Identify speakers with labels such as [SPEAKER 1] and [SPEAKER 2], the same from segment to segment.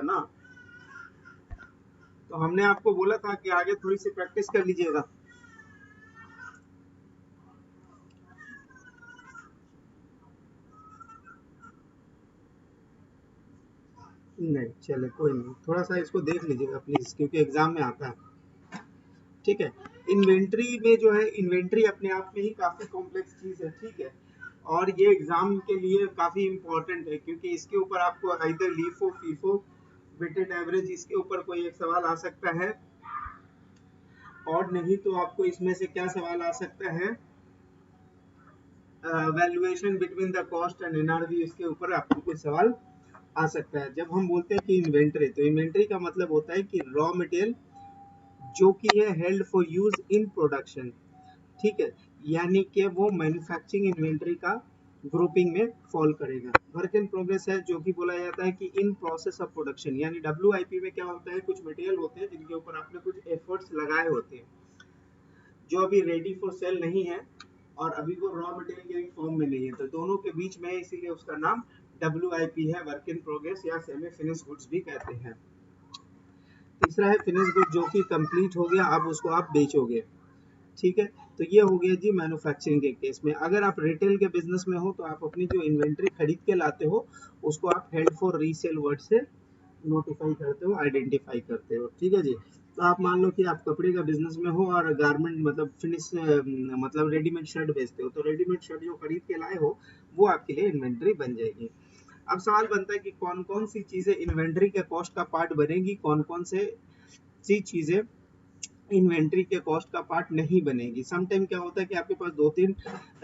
[SPEAKER 1] ना, तो हमने आपको बोला था कि आगे थोड़ी सी प्रैक्टिस कर लीजिएगा। नहीं चले कोई नहीं, थोड़ा सा इसको देख लीजिएगा प्लीज, क्योंकि एग्जाम में आता है। ठीक है, इन्वेंट्री में जो है, इन्वेंट्री अपने आप में ही काफी कॉम्प्लेक्स चीज है। ठीक है, और ये एग्जाम के लिए काफी इंपॉर्टेंट है, क्योंकि इसके ऊपर आपको इधर लीफो फीफो वेटेड एवरेज, इसके ऊपर कोई एक सवाल आ सकता है, और नहीं तो आपको इसमें से क्या सवाल आ सकता है, valuation between the cost and NRV, इसके ऊपर आपको कोई सवाल आ सकता है। जब हम बोलते हैं कि इन्वेंट्री, तो इन्वेंट्री का मतलब होता है कि रॉ मटेरियल जो कि है held for use in production. ठीक है, यानी कि वो मैन्युफैक्चरिंग इन्वेंट्री का ग्रुपिंग में फॉल करेगा। वर्क इन प्रोग्रेस है जो कि बोला जाता है कि इन प्रोसेस ऑफ प्रोडक्शन, यानी डब्ल्यूआईपी में क्या होता है, कुछ मटेरियल होते हैं जिनके ऊपर आपने कुछ एफर्ट्स लगाए होते हैं, जो अभी रेडी फॉर सेल नहीं है और अभी वो रॉ मटेरियल के फॉर्म में नहीं है, तो दोनों के बीच में, इसीलिए उसका नाम डब्ल्यूआईपी है, वर्क इन प्रोग्रेस या सेमी फिनिश गुड्स भी कहते हैं। तीसरा है फिनिश गुड, जो कि कंप्लीट हो गया, अब उसको आप बेचोगे। ठीक है, तो ये हो गया जी मैन्युफैक्चरिंग के केस में। अगर आप रिटेल के बिजनेस में हो तो आप अपनी जो इन्वेंट्री खरीद के लाते हो उसको आप हेल्ड फॉर रीसेल वर्ड से नोटिफाई करते हो, आइडेंटिफाई करते हो। ठीक है जी, तो आप मान लो कि आप कपड़े का बिजनेस में हो और गारमेंट मतलब फिनिश मतलब रेडीमेड शर्ट बेचते हो, तो रेडीमेड शर्ट जो खरीद के लाए हो वो आपके लिए इन्वेंट्री बन जाएगी। अब सवाल बनता है कि कौन कौन सी चीजें इन्वेंट्री के कॉस्ट का पार्ट बनेगी, कौन कौन से सी चीजें इन्वेंट्री के कॉस्ट का पार्ट नहीं बनेगी। समटाइम क्या होता है कि आपके पास दो तीन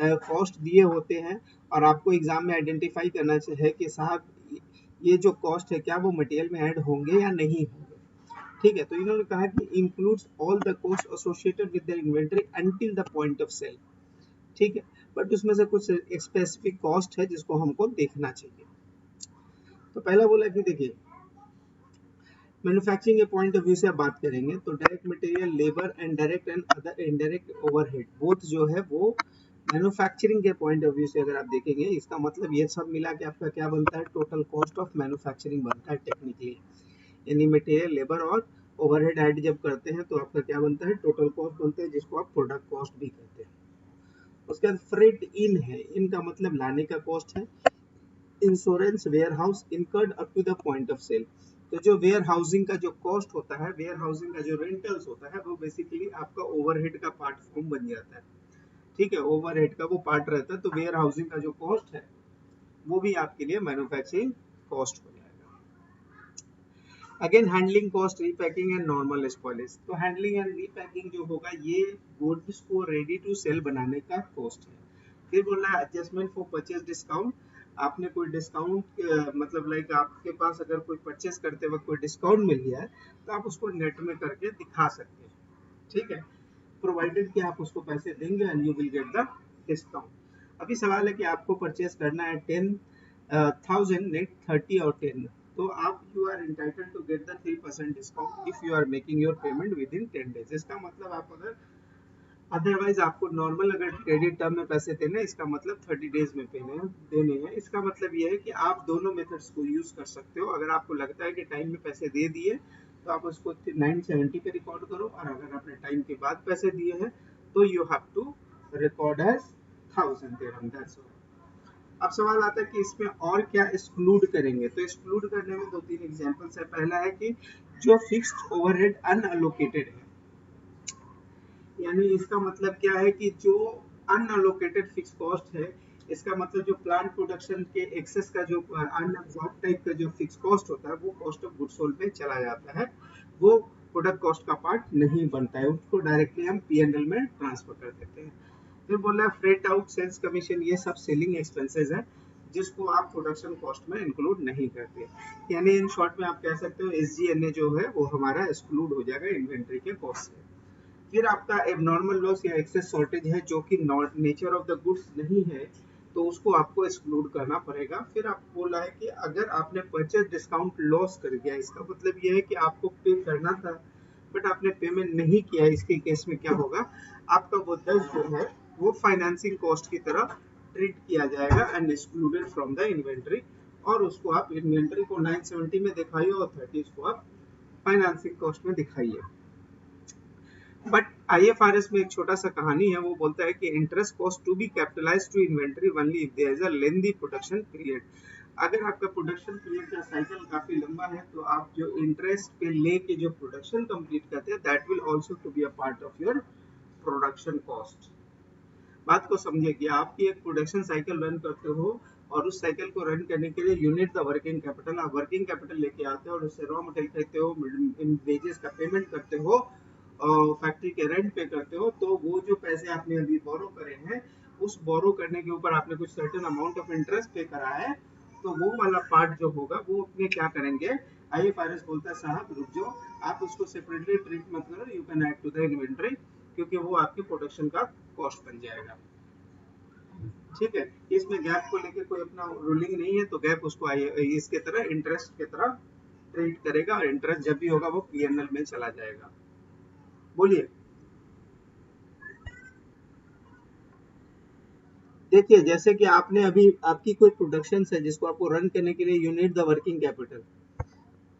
[SPEAKER 1] कॉस्ट दिए होते हैं और आपको एग्जाम में आइडेंटिफाई करना है कि साहब ये जो कॉस्ट है क्या वो मटेरियल में ऐड होंगे या नहीं होंगे। ठीक है, तो इन्होंने कहा कि includes all the cost associated with the inventory until the point of sale. ठीक है, बट उसमें से कुछ स्पेसिफिक कॉस्ट है जिसको हमको देखना चाहिए। तो पहला बोला कि देखिए मैन्युफैक्चरिंग के पॉइंट ऑफ व्यू से आप बात करेंगे तो direct material, labour and direct and other indirect overhead both जो है वो मैन्युफैक्चरिंग के पॉइंट ऑफ व्यू से अगर आप देखेंगे, इसका मतलब ये सब मिला के आपका क्या बनता है, टोटल कॉस्ट ऑफ मैन्युफैक्चरिंग बनता है टेक्निकली। यानी मटेरियल, लेबर और ओवरहेड ऐड जब करते हैं तो आपका क्या बनता है, टोटल कॉस्ट बनता है, जिसको आप प्रोडक्ट कॉस्ट भी कहते हैं। उसके बाद फ्रेट इन है, इनका मतलब लाने का कॉस्ट है। Insurance warehouse incurred up to the point of sale, तो जो वेयर हाउसिंग का जो कॉस्ट होता है, वेयर हाउसिंग का जो रेंटल्स होता है, वो बेसिकली आपका ओवरहेड का पार्ट फॉर्म बन जाता है। ठीक है, ओवरहेड का वो पार्ट रहता है, तो वेयर हाउसिंग का जो कॉस्ट है वो भी आपके लिए मैन्युफैक्चरिंग कॉस्ट हो जाएगा। Again handling cost, repacking and normal spoilage, तो हैंडलिंग एंड रीपैकिंग जो होगा ये गुड्स को रेडी टू सेल बनाने का कॉस्ट है। फिर बोल रहा है एडजस्टमेंट फॉर परचेज डिस्काउंट, आपने कोई डिस्काउंट मतलब लाइक आपके पास अगर कोई परचेस करते वक्त कोई डिस्काउंट मिल गया है तो आप उसको नेट में करके दिखा सकते हैं। ठीक है, प्रोवाइडेड कि आप उसको पैसे देंगे and you will get the discount. अभी सवाल है कि आपको परचेस करना है 10,000 नेट 30 और 10, तो आप you are entitled to get the 3% discount if you are making your payment within 10 days. इसका मतलब आप अगर अदरवाइज आपको नॉर्मल अगर क्रेडिट टर्म में पैसे देने, इसका मतलब 30 डेज में देने हैं। इसका मतलब ये है कि आप दोनों मेथड्स को यूज कर सकते हो। अगर आपको लगता है कि टाइम में पैसे दे दिए तो आप उसको 970 पे रिकॉर्ड करो, और अगर आपने टाइम के बाद पैसे दिए हैं तो you have to record as 1000 dirham, that's all. अब सवाल आता है कि इसमें और क्या एक्सक्लूड करेंगे, तो एक्सक्लूड करने में दो तीन एग्जांपल्स है। पहला है कि जो फिक्स्ड ओवरहेड अनअलोकेटेड है, यानी इसका मतलब क्या है कि जो अनअलोकेटेड फिक्स कॉस्ट है, इसका मतलब जो प्लांट प्रोडक्शन के एक्सेस का जो अनअब्सॉर्ब टाइप का जो फिक्स कॉस्ट होता है वो कॉस्ट ऑफ गुड्स सोल्ड में चला जाता है, वो प्रोडक्ट कॉस्ट का पार्ट नहीं बनता है, उसको डायरेक्टली हम पी&एल में ट्रांसफर कर देते हैं। फिर बोल रहा है फ्रेट आउट, सेल्स कमीशन, ये सब सेलिंग एक्सपेंसेस है जिसको आप प्रोडक्शन कॉस्ट में इंक्लूड नहीं करते। यानी इन शॉर्ट में आप कह सकते हो एसजीएनए जो है वो हमारा एक्सक्लूड हो जाएगा इन्वेंट्री के कॉस्ट से। फिर आपका एबनॉर्मल लॉस या एक्सेस शॉर्टेज है जो कि नेचर ऑफ द गुड्स नहीं है, तो उसको आपको एक्सक्लूड करना पड़ेगा। फिर आप बोल रहा है कि अगर आपने परचेज डिस्काउंट लॉस कर दिया, इसका मतलब ये है कि आपको पे करना था बट आपने पेमेंट नहीं किया, इसके केस में क्या होगा, आपका वो 10 जो है वो फाइनेंसिंग कॉस्ट की तरह ट्रीट किया जाएगा and excluded from the inventory और उसको आप इन्वेंट्री को 970 में दिखाइए और 30 को आप फाइनेंसिंग कॉस्ट में दिखाइए। बट आईएफआरएस में एक छोटा सा कहानी है, वो बोलता है कि interest cost to be capitalize to inventory only if there is a lengthy production period. अगर आपका प्रोडक्शन पीरियड का साइकिल काफी लंबा है तो आप जो इंटरेस्ट पे लेके जो प्रोडक्शन कंप्लीट करते हैं that will also to be a part of your production cost. बात को समझिए कि आपकी एक प्रोडक्शन साइकिल रन करते हो और उस साइकिल को रन करने के लिए यूनिट द वर्किंग कैपिटल, आप वर्किंग कैपिटल लेके आते हो और उससे रॉ मटेरियल खरीदते हो, वेजेस का पेमेंट करते हो, फैक्ट्री के रेंट पे करते हो, तो वो जो पैसे आपने अभी बोरो करे हैं उस बोरो करने के ऊपर आपने कुछ सर्टेन अमाउंट ऑफ इंटरेस्ट पे करा है, तो वो वाला पार्ट जो होगा वो अपने क्या करेंगे, आईएफआरएस बोलता है साहब रुक जाओ, आप उसको सेपरेटली ट्रीट मत करो, you can add to the inventory, क्योंकि वो आपके प्रोडक्शन का कॉस्ट बन जाएगा। ठीक है, इसमें गैप को लेके कोई अपना रूलिंग नहीं है, तो गैप उसको इसके तरह इंटरेस्ट की तरह ट्रीट करेगा और इंटरेस्ट जब भी होगा वो पीएनएल में चला जाएगा। बोलिए। देखिए जैसे कि आपने अभी आपकी कोई प्रोडक्शन है जिसको आपको रन करने के लिए you need the working capital,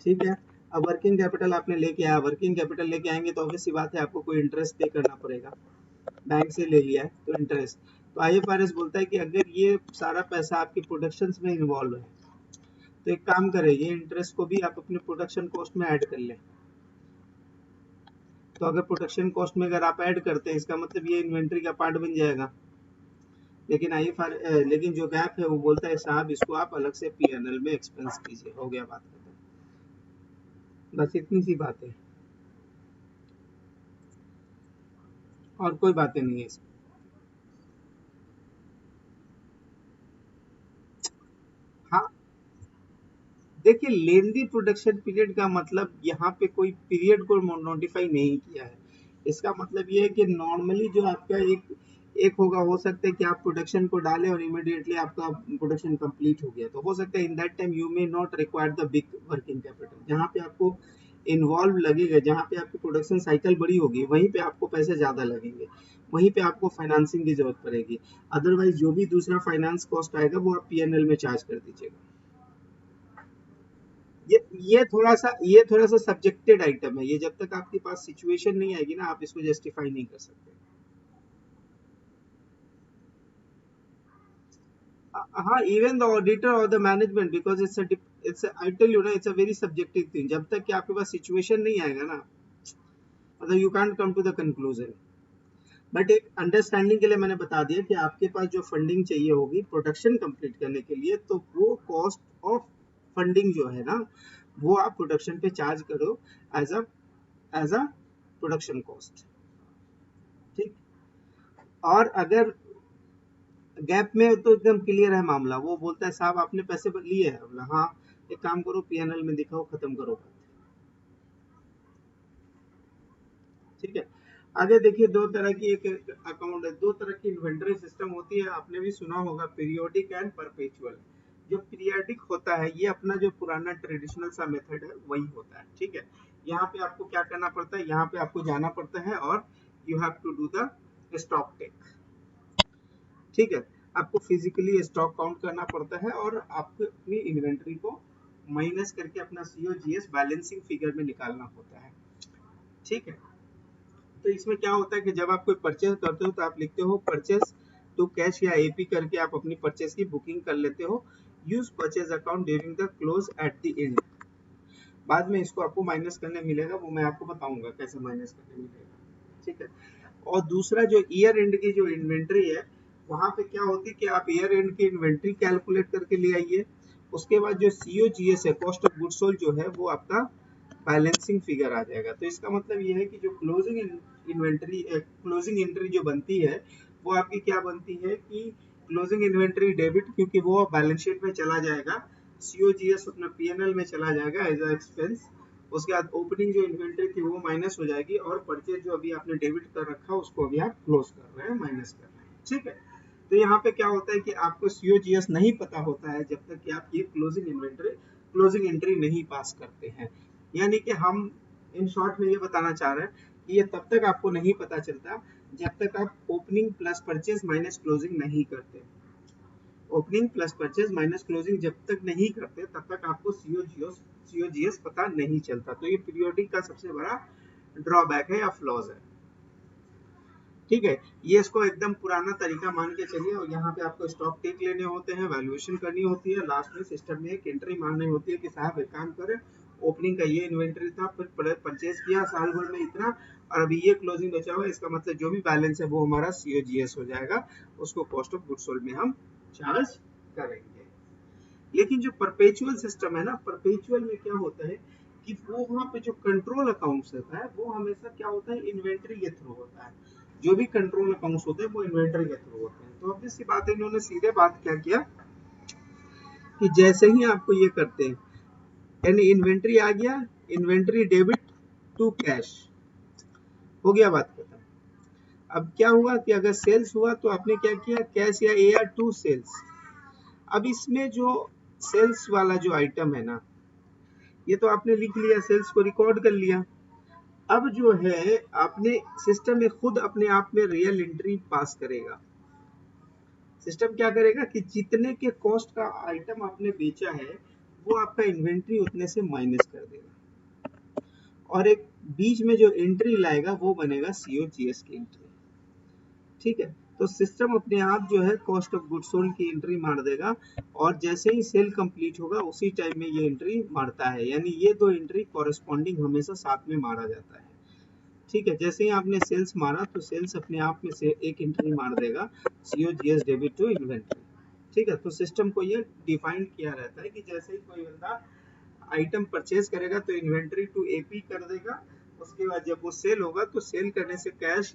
[SPEAKER 1] ठीक है। अब वर्किंग कैपिटल आपने लेके आया, वर्किंग कैपिटल लेके आएंगे तो ऑब्वियस सी बात है आपको कोई इंटरेस्ट पे करना पड़ेगा, बैंक से ले लिया है तो इंटरेस्ट। तो आईएफआरएस बोलता है कि अगर ये सारा पैसा आपके प्रोडक्शन में इन्वॉल्व है तो एक काम करें, ये इंटरेस्ट को भी आप अपने प्रोडक्शन कॉस्ट में ऐड कर लें। तो अगर प्रोडक्शन कॉस्ट में अगर आप ऐड करते हैं इसका मतलब ये इन्वेंट्री का पार्ट बन जाएगा। लेकिन लेकिन जो गैप है वो बोलता है साहब इसको आप अलग से पीएनएल में एक्सपेंस कीजिए, हो गया बात खत्म। बस इतनी सी बात है और कोई बातें नहीं है इसमें। हाँ, देखिए लेंदी प्रोडक्शन पीरियड का मतलब यहाँ पे कोई पीरियड को नोटिफाई नहीं किया है। इसका मतलब ये है कि नॉर्मली जो आपका एक एक होगा, हो सकता है कि आप प्रोडक्शन को डालें और इमीडिएटली आपका प्रोडक्शन कंप्लीट हो गया, तो हो सकता है in that time you may not require the big working capital. जहाँ पे आपको इन्वॉल्व लगेगा, जहाँ पे आपकी प्रोडक्शन साइकिल बड़ी होगी वहीं पे आपको पैसे ज्यादा लगेंगे, वहीं पे आपको फाइनेंसिंग की जरूरत पड़ेगी। अदरवाइज जो भी दूसरा फाइनेंस कॉस्ट आएगा वो आप पीएनएल में चार्ज कर दीजिएगा। ये थोड़ा सा सब्जेक्टेड आइटम है, ये जब तक आपके पास सिचुएशन नहीं आएगी ना आप इसको जस्टिफाई नहीं कर सकते। हाँ, इवन द ऑडिटर और the management, because it's I tell you ना it's a very subjective thing, जब तक कि आपके पास सिचुएशन नहीं आएगा ना मतलब you can't come to the conclusion. But एक अंडरस्टैंडिंग के लिए मैंने बता दिया कि आपके पास जो फंडिंग चाहिए होगी प्रोडक्शन कंप्लीट करने के लिए, तो वो कॉस्ट ऑफ फंडिंग जो है ना वो आप प्रोडक्शन पे चार्ज करो as a as a production cost. ठीक। और अगर गैप में तो एकदम क्लियर है मामला, वो बोलता है साहब आपने पैसे लिए हैं, बोला हाँ, एक काम करो पीएनएल में दिखाओ, खत्म करो बात। ठीक है। आगे देखिए, दो तरह की एक अकाउंट है, दो तरह की इन्वेंटरी सिस्टम होती है, आपने भी सुना होगा पीरियोडिक एंड परपेचुअल। जो पीरियोडिक होता है ये अपना जो पुराना ट्रेडिशनल सा मेथड है वही होता है। ठीक है, यहाँ पे आपको क्या करना पड़ता है, यहाँ पे आपको जाना पड़ता है और you have to do the stock take. ठीक है, आपको फिजिकली स्टॉक काउंट करना पड़ता है और आपको अपनी इन्वेंट्री को माइनस करके अपना सीओजीएस बैलेंसिंग फिगर में निकालना होता है। ठीक है, तो इसमें क्या होता है कि जब आप कोई परचेज करते हो तो आप लिखते हो परचेज टू कैश या एपी करके आप अपनी परचेज की बुकिंग कर लेते हो। Use purchase account during the close at the end. बाद में इसको आपको माइनस करने मिलेगा, वो मैं आपको बताऊंगा कैसे माइनस करने मिलेगा। ठीक है, और दूसरा जो ईयर एंड की जो इन्वेंट्री है वहां पे क्या होती है कि आप ईयर एंड की इन्वेंट्री कैलकुलेट करके ले आइए, उसके बाद जो सीओजीएस है कॉस्ट ऑफ गुड्स सोल्ड जो है वो आपका बैलेंसिंग फिगर आ जाएगा। तो इसका मतलब ये है कि जो क्लोजिंग एंट्री जो बनती है वो आपकी क्या बनती है कि क्लोजिंग इन्वेंट्री डेबिट, क्योंकि वो बैलेंस शीट में चला जाएगा, सीओजीएस अपना पीएनएल में चला जाएगा एज अ एक्सपेंस। उसके बाद ओपनिंग जो इन्वेंट्री थी वो माइनस हो जाएगी और परचेज जो अभी आपने डेबिट कर रखा उसको अभी आप क्लोज कर रहे हैं, माइनस कर रहे हैं। ठीक है, तो यहाँ पे क्या होता है कि आपको सीओजीएस नहीं पता होता है जब तक कि आप ये क्लोजिंग एंट्री नहीं पास करते हैं। यानी कि हम इन शॉर्ट में ये बताना चाह रहे हैं कि ये तब तक आपको नहीं पता चलता जब तक आप opening plus purchase minus closing नहीं करते। Opening plus purchase minus closing जब तक नहीं करते तब तक आपको सीओजीएस पता नहीं चलता। तो ये पीरियोडिक का सबसे बड़ा ड्रॉबैक है या फ्लॉज है। ठीक है, ये इसको एकदम पुराना तरीका मान के चलिए। और यहाँ पे आपको स्टॉक टेक लेने होते हैं, वैल्यूएशन करनी होती है, लास्ट में सिस्टम में एक एंट्री मारनी होती है कि साहब एक काम करें, ओपनिंग का ये इन्वेंटरी था, फिर परचेज किया साल भर में इतना, और अभी ये क्लोजिंग बचा हुआ है, इसका मतलब जो भी बैलेंस है वो हमारा सीओजीएस हो जाएगा, उसको कॉस्ट ऑफ गुड्स सोल्ड में हम चार्ज करेंगे। लेकिन जो परपेचुअल सिस्टम है ना, परपेचुअल में क्या होता है कि वो वहाँ पे जो कंट्रोल अकाउंट्स होता है वो हमेशा क्या होता है, इन्वेंटरी के थ्रू होता है। जो भी कंट्रोल अकाउंट्स होते हैं वो इन्वेंटरी के थ्रू होते हैं। तो ऑब्वियस सी बात है, इन्होंने सीधे बात क्या किया कि जैसे ही आपको ये करते हैं, यानी इन्वेंटरी आ गया, इन्वेंटरी डेबिट टू कैश, हो गया बात खत्म। अब क्या हुआ कि अगर सेल्स हुआ तो आपने क्या किया, कैश या एआर टू सेल्स। अब इसमें जो सेल्स वाला जो आइटम है ना, ये तो आपने लिख लिया, सेल्स को रिकॉर्ड कर लिया। अब जो है आपने सिस्टम में खुद अपने आप में रियल एंट्री पास करेगा। सिस्टम क्या करेगा कि जितने के कॉस्ट का आइटम आपने बेचा है वो आपका इन्वेंट्री उतने से माइनस कर देगा, और एक बीच में जो एंट्री लाएगा वो बनेगा सीओजीएस की एंट्री। ठीक है, तो सिस्टम अपने आप जो है कॉस्ट ऑफ गुड्स सोल्ड की एंट्री मार देगा, और जैसे ही सेल कंप्लीट होगा उसी टाइम में ये एंट्री मारता है। यानी ये दो एंट्री कॉरेस्पॉन्डिंग हमेशा साथ में मारा जाता है। ठीक है, जैसे ही आपने सेल्स मारा तो सेल्स अपने आप में से एक एंट्री मार देगा, सीओजीएस डेबिट टू इन्वेंट्री। ठीक है, तो सिस्टम को ये डिफाइन किया रहता है कि जैसे ही कोई बंदा आइटम परचेज करेगा तो इन्वेंट्री टू एपी कर देगा, उसके बाद जब वो सेल होगा तो सेल करने से कैश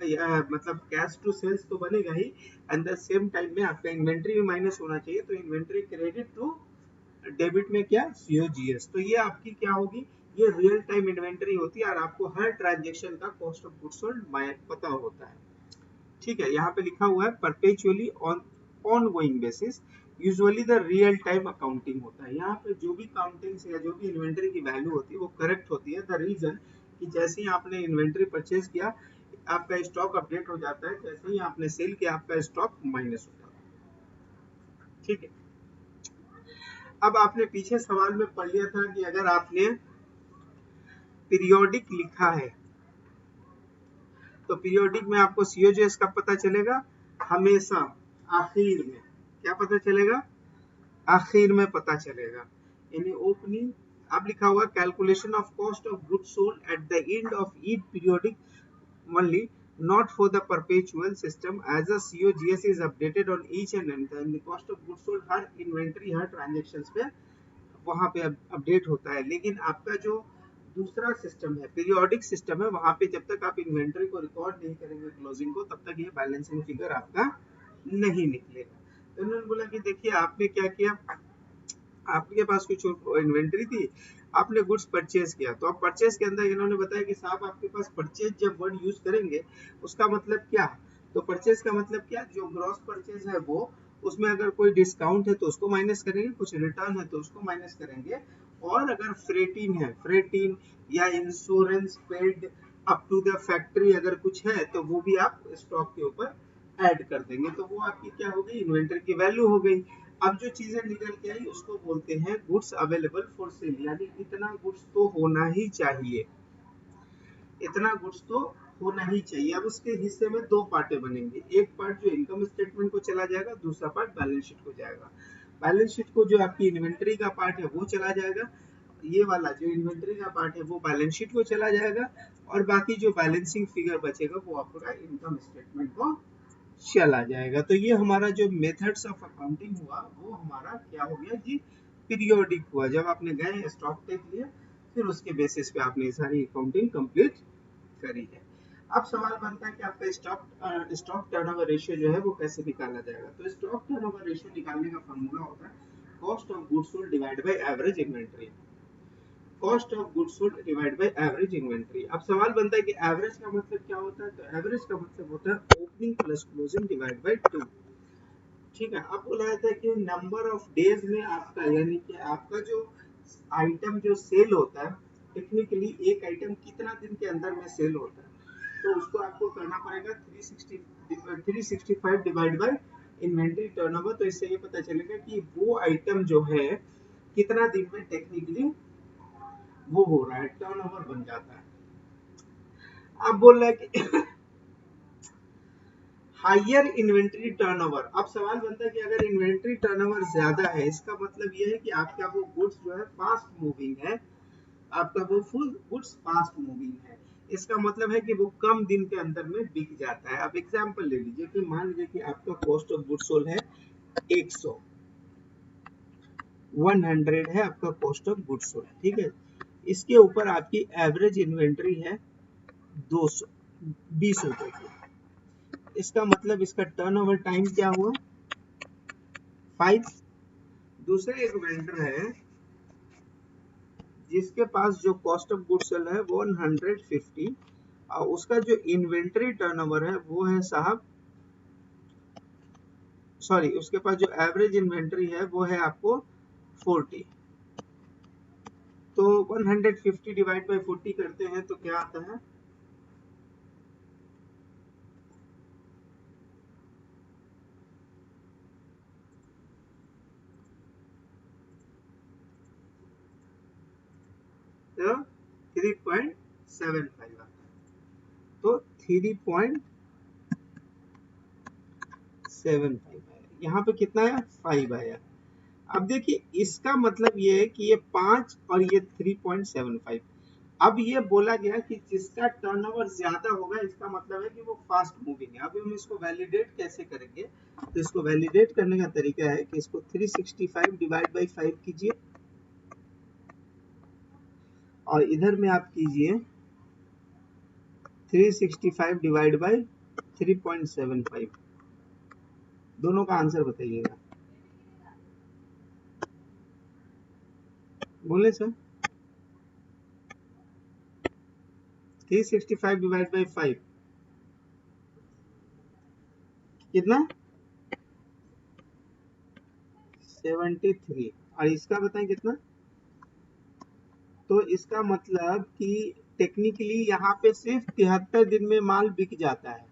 [SPEAKER 1] मतलब कैश टू सेल्स तो बनेगा ही, एंड द सेम टाइम में आपका इन्वेंट्री भी माइनस होना चाहिए, तो इन्वेंट्री क्रेडिट टू डेबिट में क्या, सीओजीएस। तो ये आपकी क्या होगी, ये रियल टाइम इन्वेंट्री होती है, और आपको हर ट्रांजेक्शन का कॉस्ट ऑफ गुड्स सोल्ड पता होता है। ठीक है, यहाँ पे लिखा हुआ है perpetually on going basis, usually the real time accounting होता है। यहाँ पे जो भी काउंटिंग या जो भी इन्वेंट्री की वैल्यू होती है वो करेक्ट होती है। द रीजन कि जैसे ही आपने इन्वेंट्री परचेज किया आपका स्टॉक अपडेट हो जाता है, जैसे ही आपने सेल किया आपका स्टॉक माइनस हो जाता है। ठीक है, अब आपने पीछे सवाल में पढ़ लिया था कि अगर आपने पीरियोडिक लिखा है तो पीरियोडिक में आपको सीओजीएस का पता चलेगा हमेशा आखिर में। क्या पता चलेगा, आखिर में पता चलेगा। यानी ओपनिंग अब लिखा हुआ calculation of cost of goods sold at the end of each periodic only, not for the perpetual system, as a COGS is updated on each and every time. The cost of goods sold her inventory her transactions पे वहाँ पे update होता है। लेकिन आपका जो दूसरा system है, पीरियोडिक सिस्टम है, वहाँ पे जब तक आप इन्वेंट्री को रिकॉर्ड नहीं करेंगे क्लोजिंग को, तब तक ये बैलेंसिंग फिगर आपका नहीं निकलेगा। तो उन्होंने बोला कि देखिए आपने क्या किया, आपके पास कुछ इन्वेंट्री थी, आपने गुड्स परचेज किया, तो अब परचेज के अंदर इन्होंने बताया कि साहब आपके पास परचेज जब वर्ड यूज करेंगे उसका मतलब क्या, तो परचेज का मतलब क्या, जो ग्रॉस परचेज है वो, उसमें अगर कोई डिस्काउंट है तो उसको माइनस करेंगे, कुछ रिटर्न है तो उसको माइनस करेंगे, और अगर फ्रेटिन है, फ्रेटिन या insurance paid up to the factory अगर कुछ है तो वो भी आप स्टॉक के ऊपर ऐड कर देंगे, तो वो आपकी क्या हो गई, इन्वेंटरी की वैल्यू हो गई। अब जो चीजें निकल के आई उसको बोलते हैं गुड्स अवेलेबल फॉर सेल, यानी इतना गुड्स तो होना ही चाहिए, इतना गुड्स तो होना ही चाहिए। अब उसके हिस्से में दो पार्टें बनेंगे, एक पार्ट जो इनकम स्टेटमेंट को चला जाएगा, दूसरा पार्ट बैलेंस शीट को जाएगा। बैलेंस शीट को जो आपकी इन्वेंट्री का पार्ट है वो चला जाएगा, ये वाला जो इन्वेंट्री का पार्ट है वो बैलेंस शीट को चला जाएगा, और बाकी जो बैलेंसिंग फिगर बचेगा वो आपका इनकम स्टेटमेंट को चला जाएगा। तो ये हमारा जो मेथड्स ऑफ अकाउंटिंग हुआ वो हमारा क्या हो गया जी, पीरियोडिक हुआ। जब आपने गए स्टॉक टेक लिया, फिर उसके बेसिस पे आपने सारी अकाउंटिंग कंप्लीट करी है। अब सवाल बनता है कि आपका स्टॉक टर्नओवर रेशियो जो है वो कैसे निकाला जाएगा। तो स्टॉक टर्नओवर रेशियो निकालने का फॉर्मूला होता है cost of goods sold divide by average inventory, cost of goods sold divide by average inventory. अब सवाल बनता है कि एवरेज का मतलब क्या होता है, तो एवरेज का मतलब होता है opening plus closing divide by 2। ठीक है, अब बोला जाता है कि नंबर ऑफ डेज में आपका, यानी कि आपका जो आइटम जो सेल होता है, टेक्निकली एक आइटम कितना दिन के अंदर में सेल होता है, तो उसको आपको करना पड़ेगा 365 डिवाइड बाय इन्वेंट्री टर्नओवर, तो इससे ये पता चलेगा कि वो आइटम जो है कितना दिन में टेक्निकली वो हो रहा है, टर्नओवर बन जाता है। अब बोल रहा है कि हायर इन्वेंट्री टर्नओवर। अब सवाल बनता है कि अगर इन्वेंट्री टर्नओवर ज्यादा है, इसका मतलब ये है कि आपका वो गुड्स जो है फास्ट मूविंग है, आपका वो फुल गुड्स फास्ट मूविंग है। इसका मतलब है कि वो कम दिन के अंदर में बिक जाता है। अब एग्जांपल ले लीजिए कि मान लीजिए कि आपका कॉस्ट ऑफ गुड्स सोल्ड है 100, 100 है आपका कॉस्ट ऑफ गुड्स सोल्ड, ठीक है। इसके ऊपर आपकी एवरेज इन्वेंट्री है 200, 20 रुपए की। इसका मतलब इसका टर्नओवर टाइम क्या हुआ, 5। दूसरे एक वेंडर है जिसके पास जो कॉस्ट ऑफ गुड्स सोल्ड है 150, और उसका जो इन्वेंट्री टर्नओवर है वो है साहब, सॉरी, उसके पास जो एवरेज इन्वेंट्री है वो है आपको 40। तो 150 डिवाइड बाय 40 करते हैं तो क्या आता है, तो 3.75 आता है। तो 3.75 आया, यहाँ पे कितना आया, 5 आया। अब देखिए इसका मतलब ये है कि ये 5 और ये 3.75। अब ये बोला गया कि जिसका टर्नओवर ज्यादा होगा, इसका मतलब है कि वो फास्ट मूविंग है। अब हम इसको वैलिडेट कैसे करेंगे, तो इसको वैलिडेट करने का तरीका है कि इसको 365 डिवाइड बाई 5 कीजिए, और इधर में आप कीजिए 365 डिवाइड बाई 3.75। दोनों का आंसर बताइएगा, बोले सर। 365 डिवाइड बाई 5 कितना, 73। और इसका बताएं कितना, तो इसका मतलब कि टेक्निकली यहाँ पे सिर्फ 73 दिन में माल बिक जाता है,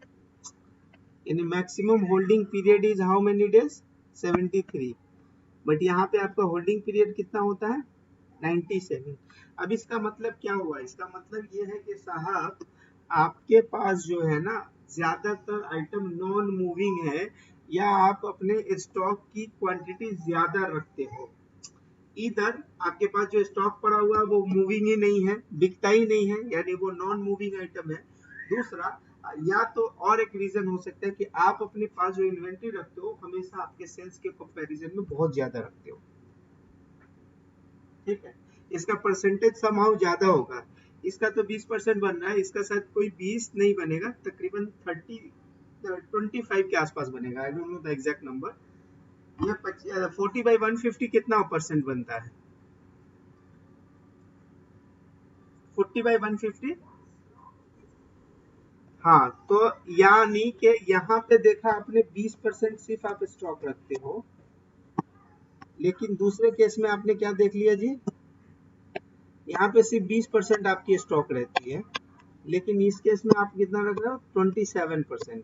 [SPEAKER 1] यानी maximum holding period is how many days, 73। But यहाँ पे आपका होल्डिंग पीरियड कितना होता है, 97। अब इसका मतलब क्या हुआ, इसका मतलब ये है कि साहब आपके पास जो है ना ज्यादातर आइटम नॉन मूविंग है, या आप अपने स्टॉक की क्वांटिटी ज्यादा रखते हो। इधर आपके पास जो स्टॉक पड़ा हुआ है वो मूविंग ही नहीं है, बिकता ही नहीं है, यानी वो नॉन मूविंग आइटम है। दूसरा, या तो और एक रीजन हो सकता है कि आप अपने पास जो इन्वेंट्री रखते हो हमेशा आपके सेल्स के कंपैरिजन में बहुत ज्यादा रखते हो, ठीक है। इसका परसेंटेज समहाउ ज्यादा होगा, इसका तो 20% बन रहा है, इसका शायद कोई 20 नहीं बनेगा, तकरीबन 25 के आसपास बनेगा, I don't know the exact number. ये 40 बाई 150 कितना परसेंट बनता है, 40 बाई 150। हाँ, तो यानी कि यहाँ पे देखा आपने 20% सिर्फ आप स्टॉक रखते हो, लेकिन दूसरे केस में आपने क्या देख लिया जी, यहाँ पे सिर्फ 20% आपकी स्टॉक रहती है, लेकिन इस केस में आप कितना रख रहे हो, 27%।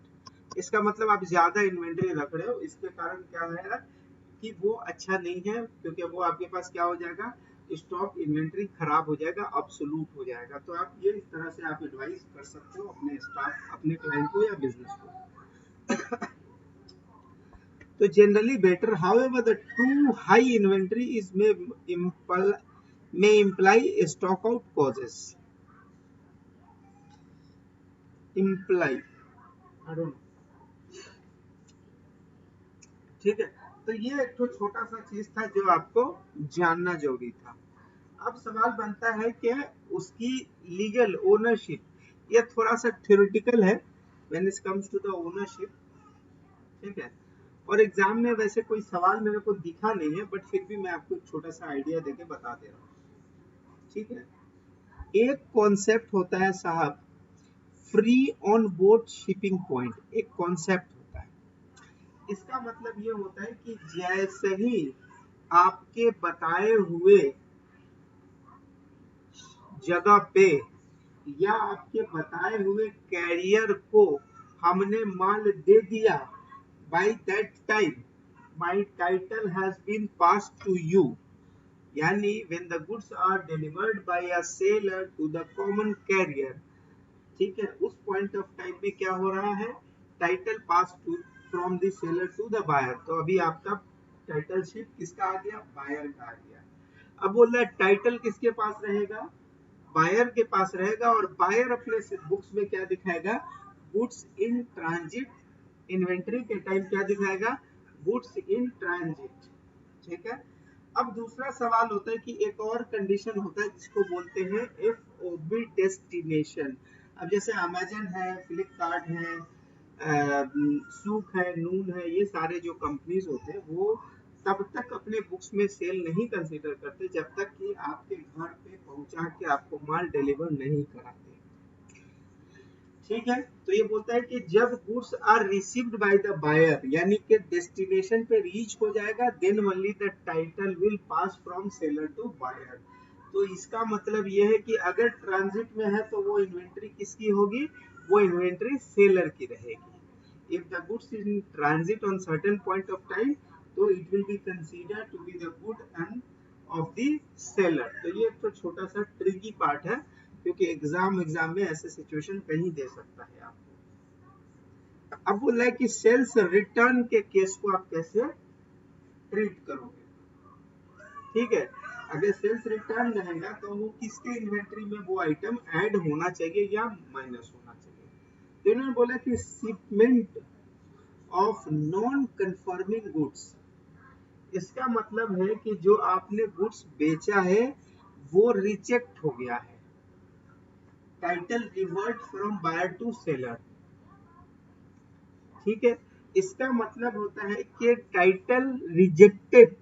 [SPEAKER 1] इसका मतलब आप ज्यादा इन्वेंट्री रख रहे हो, इसके कारण क्या है कि वो अच्छा नहीं है, क्योंकि वो आपके पास क्या हो जाएगा, स्टॉक इन्वेंट्री खराब हो जाएगा, अब्सोल्यूट हो जाएगा। तो आप ये इस तरह से आप एडवाइस कर सकते हो अपने स्टाफ, अपने क्लाइंट को या बिजनेस को। तो generally better, however the too high inventory is may imply a stock out causes, imply, I don't know, ठीक है। तो ये एक तो छोटा सा चीज था जो आपको जानना जरूरी था। अब सवाल बनता है कि उसकी लीगल ओनरशिप, ये थोड़ा सा थ्योरेटिकल है when it comes to the ownership, ठीक है। और एग्जाम में वैसे कोई सवाल मेरे को दिखा नहीं है, बट फिर भी मैं आपको एक छोटा सा आइडिया देके बता दे रहा हूँ, ठीक है। एक कॉन्सेप्ट होता है साहब, free on board shipping point, एक कॉन्सेप्ट होता है। इसका मतलब ये होता है कि जैसे ही आपके बताए हुए जगह पे या आपके बताए हुए कैरियर को हमने माल दे दिया, by that time my title has been passed to you, यानी when the goods are delivered by a seller to the common carrier, ठीक है, उस पॉइंट ऑफ टाइम में क्या हो रहा है, title pass to from the seller to the buyer. तो अभी आपका टाइटलशिप किसका आ गया, बायर का आ गया। अब बोल रहा है टाइटल किसके पास रहेगा, बायर के पास रहेगा, और बायर अपने बुक्स में क्या दिखाएगा, गुड्स इन ट्रांजिट, इन्वेंट्री के टाइम क्या दिखाएगा, गुड्स इन ट्रांजिट। ठीक है। अब दूसरा सवाल होता है कि एक और कंडीशन होता है जिसको बोलते हैं FOB डेस्टिनेशन। अब जैसे अमेजन है, फ्लिपकार्ट है, सूक है, नून है, ये सारे जो कंपनीज होते हैं वो तब तक अपने बुक्स में सेल नहीं कंसीडर करते जब तक कि आपके घर पे पहुंचा के आपको माल डिलीवर नहीं कराते। ठीक है। तो ये बोलता है कि जब goods are received by the buyer, यानी कि डेस्टिनेशन पे रीच हो जाएगा, then only the title will pass from seller to buyer. तो इसका मतलब ये है कि अगर ट्रांजिट में है तो वो इन्वेंट्री किसकी होगी, वो इन्वेंट्री सेलर की रहेगी। If the goods is in transit on certain point of time, तो it will be considered to be the good end of the seller. तो ये एक तो छोटा सा ट्रिकी पार्ट है, क्योंकि एग्जाम में ऐसे सिचुएशन कहीं दे सकता है आपको। अब बोल रहा है कि सेल्स रिटर्न के केस को आप कैसे ट्रीट करोगे। ठीक है, अगर सेल्स रिटर्न रहेगा तो वो किसके इन्वेंट्री में वो आइटम ऐड होना चाहिए या माइनस होना चाहिए। तो इन्होंने बोला कि shipment of non conforming goods, इसका मतलब है कि जो आपने गुड्स बेचा है वो रिजेक्ट हो गया है, title revert from buyer to seller. ठीक है, इसका मतलब होता है कि title rejected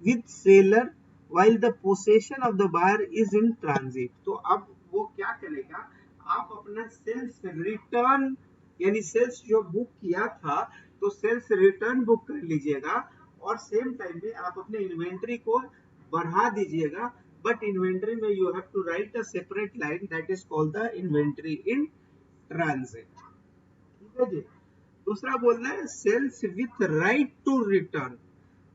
[SPEAKER 1] with seller while the possession of the buyer is in transit. तो अब वो क्या करेगा, आप अपना सेल्स रिटर्न, यानी सेल्स जो बुक किया था तो सेल्स रिटर्न बुक कर लीजिएगा, और सेम टाइम में आप अपने इन्वेंट्री को बढ़ा दीजिएगा, बट इन्वेंट्री में you have to write a separate line that is called the inventory in transit. ठीक है जी। दूसरा बोल रहा है sales with right to return.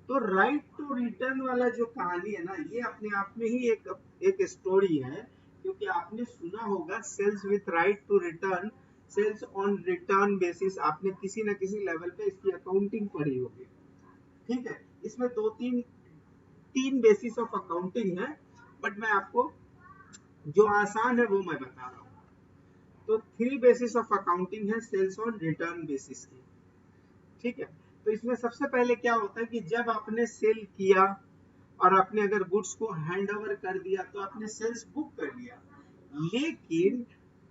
[SPEAKER 1] तो राइट टू रिटर्न वाला जो कहानी है ना, ये अपने आप में ही एक स्टोरी है, क्योंकि आपने सुना होगा sales with right to return, sales on return basis, आपने किसी न किसी लेवल पे इसकी अकाउंटिंग पढ़ी होगी। ठीक है, इसमें तीन बेसिस ऑफ अकाउंटिंग है, बट मैं आपको जो आसान है वो मैं बता रहा हूँ। तो 3 बेसिस ऑफ अकाउंटिंग है सेल्स ऑन रिटर्न बेसिस की। ठीक है, तो इसमें सबसे पहले क्या होता है कि जब आपने सेल किया और आपने अगर गुड्स को हैंड ओवर कर दिया तो आपने सेल्स बुक कर लिया, लेकिन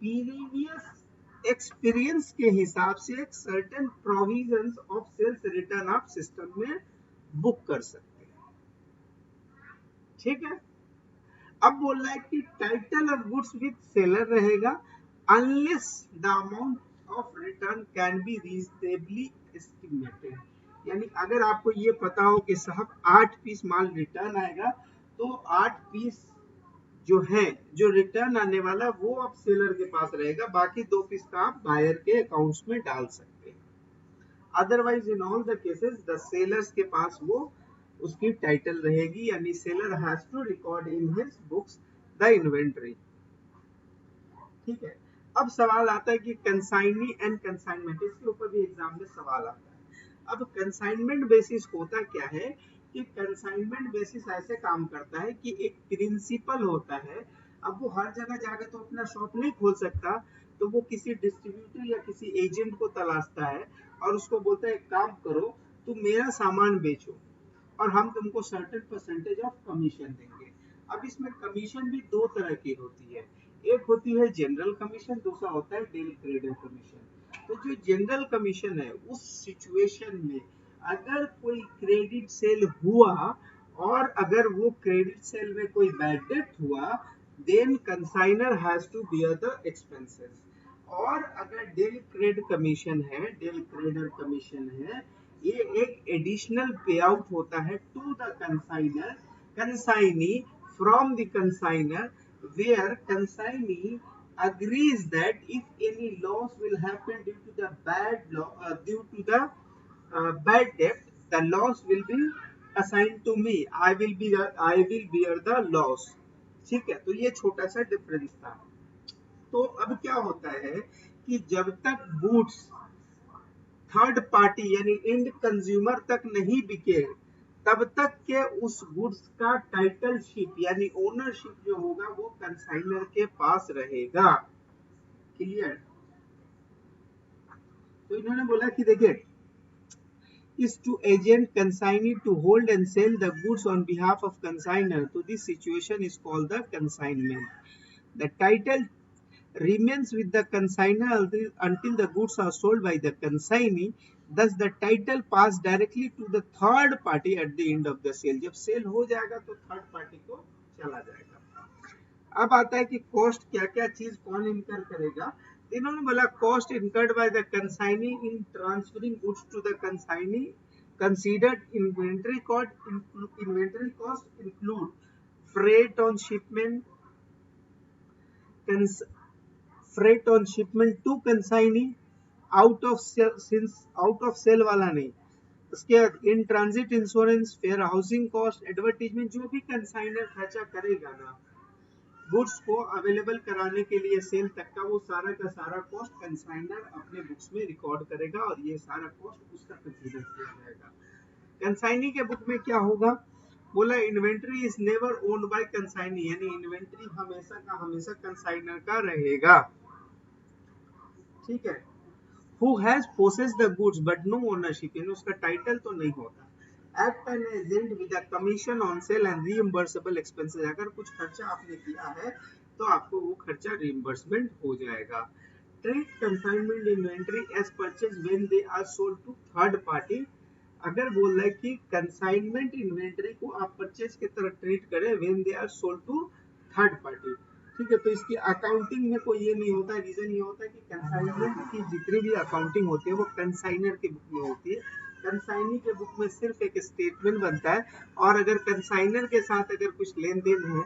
[SPEAKER 1] प्रीवियस एक्सपीरियंस के हिसाब से एक certain provisions of sales return आप सिस्टम में बुक कर सकते हैं। ठीक है। अब बोल रहा है कि title of goods with seller रहेगा unless the amount of return can be reasonably estimated. यानी अगर आपको ये पता हो कि साहब 8 पीस माल रिटर्न आएगा, तो 8 पीस जो है, जो रिटर्न आने वाला वो अब सेलर के पास रहेगा, बाकी 2 पीस का आप बायर के अकाउंट्स में डाल सकते हैं। Otherwise in all the cases the sellers के पास वो उसकी टाइटल रहेगी, यानी seller has to record in his books the inventory. ठीक है। अब सवाल आता है कि कंसाइनी एंड कंसाइनमेंट, इसके ऊपर भी एग्जाम में सवाल आता है। अब कंसाइनमेंट बेसिस होता क्या है कि कंसाइनमेंट बेसिस ऐसे काम करता है कि एक प्रिंसिपल होता है, अब वो हर जगह जाकर तो अपना शॉप नहीं खोल सकता, तो वो किसी डिस्ट्रीब्यूटर या किसी एजेंट को तलाशता है और उसको बोलता है एक काम करो, तुम मेरा सामान बेचो और हम तुमको सर्टेन परसेंटेज ऑफ कमीशन देंगे। अब इसमें कमीशन भी 2 तरह की होती है, एक होती है जनरल कमीशन, दूसरा होता है डेल क्रेडर कमीशन। तो जो जनरल कमीशन है उस सिचुएशन में अगर कोई क्रेडिट सेल हुआ और अगर वो क्रेडिट सेल में कोई बैड डेट हुआ, then consignor has to bear the expenses. और अगर डेल क्रेड कमीशन है, डेल क्रेडर कमीशन है, ये एक एडिशनल पे आउट होता है to the consignor, consignee from the consignor, where consignee agrees that if any loss will happen due to the bad debt, the loss will be assigned to me. I will bear the loss. ठीक है, तो ये छोटा सा difference था। तो अब क्या होता है कि जब तक गुड्स थर्ड पार्टी यानी एंड कंज्यूमर तक नहीं बिके, तब तक के उस गुड्स का टाइटलशिप यानी ओनरशिप जो होगा वो कंसाइनर के पास रहेगा। क्लियर? तो इन्होंने बोला कि देखिए, is to agent consignee to hold and sell the goods on behalf of consignor. So this situation is called the consignment. The title remains with the consignor until the goods are sold by the consignee. Thus the title pass directly to the third party at the end of the sale. जब cell हो जाएगा तो third party को चला जाएगा। अब आता है कि कॉस्ट क्या क्या चीज कौन इनकर करेगा। इन्होंने बोला cost incurred by the consignee in transferring goods to the consignee considered inventory cost include freight on shipment to consignee out of sale वाला नहीं, उसके बाद in transit insurance, fair housing cost, advertisement, जो भी कंसाइनर खर्चा करेगा ना goods को अवेलेबल कराने के लिए सेल तक का, वो सारा का सारा कॉस्ट कंसाइनर अपने बुक्स में रिकॉर्ड करेगा और ये सारा कॉस्ट उसका कंसीडर किया जाएगा। कंसाइनी के बुक में क्या होगा, बोला inventory is never owned by consignee, यानी इन्वेंट्री हमेशा का हमेशा कंसाइनर का रहेगा। ठीक है, who has possess the goods but no ownership, यानी उसका टाइटल तो नहीं होता। Act an agent with a commission on sale and reimbursable expenses, अगर कुछ खर्चा आपने किया है तो आपको वो खर्चा रीइंबर्समेंट हो जाएगा। Treat consignment inventory as purchase when they are sold to third party, अगर बोल रहा है कि कंसाइनमेंट इन्वेंटरी को आप परचेज की तरह ट्रीट करें when they are sold to third party. ठीक है, तो इसकी अकाउंटिंग में कोई ये नहीं होता, रीजन ये होता है कि कंसाइनमेंट की जितनी भी अकाउंटिंग होती है वो कंसाइनर के बुक में होती है। कंसाइनी के बुक में सिर्फ एक स्टेटमेंट बनता है, और अगर कंसाइनर के साथ अगर कुछ लेन देन है